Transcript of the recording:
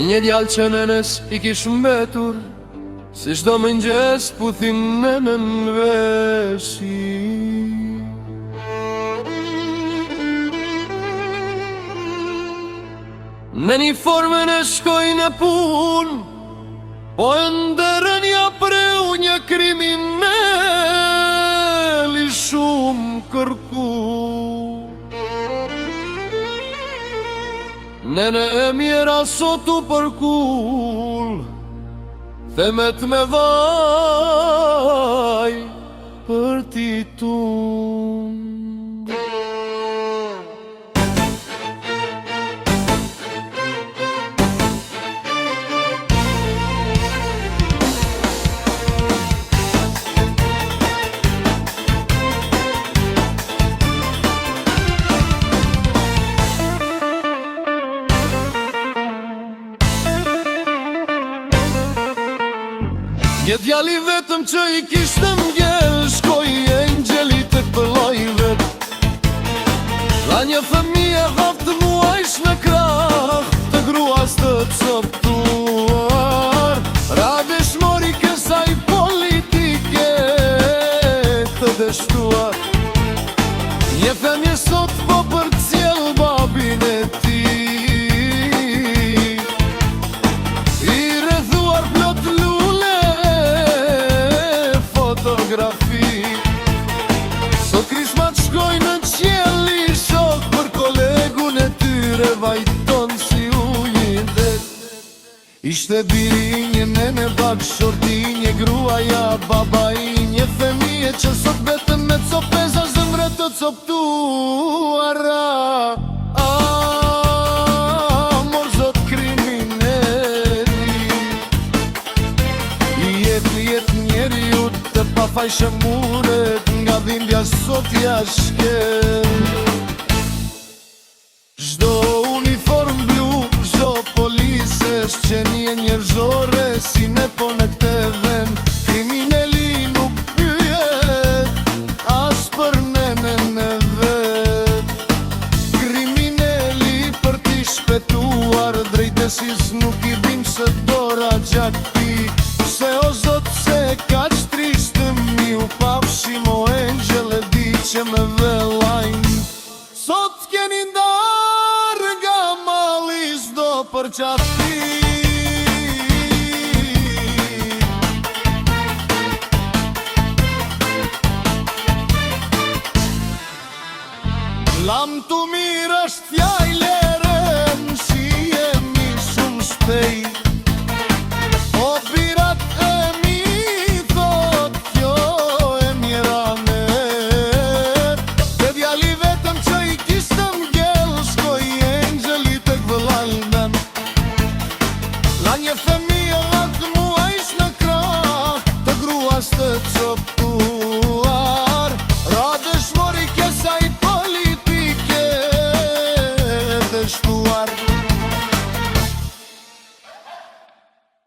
Një djalë që nënës i kish mbetur, si çdo mëngjes puthin nënën veshi. Në një formën e shkoj në pun, po e ndërën ja preu një kriminel i shumë kërku. Nene e mjera sot u përkull, themet me vaj për ti tun. Një djali vetëm që i kishtë mgjell, shkoj e ngjeli të këlloj vet. Dha një fëmije haftë muajsh në krah, të gruas të coptuar. Rabesh mori kësaj politike të dështuar. Një femje sot po për cjell babin e ti, i rrethuar plot sot krismat shkoj në qjell i shok, për kolegun e tyre vajton si ujin det. Ishte biri një nene bak shorti, një gruaja baba i një femije që sot betën me copeza zëmre të coptuara. Mor zot krimineli, jet njeriut të pa fajshë muret, nga dhimbja sot ja shkel. Zdo uniform blu, zdo polises, qenie njerëzore, si ne po në këte vend. Krimineli nuk pyet, as për nenen e vet. Krimineli për ti shpetuar, drejtësis nuk i bim se dora gjakti. Se o zot se kaq tristëm ju pafshim o engjel e di që me velajn. Sot keni ndar nga mali zdo për qati. Lam të mirë është fjajlerem, si jemi shumë shpejt. Një femije atë muajsh në krah, të gruas të coptuar.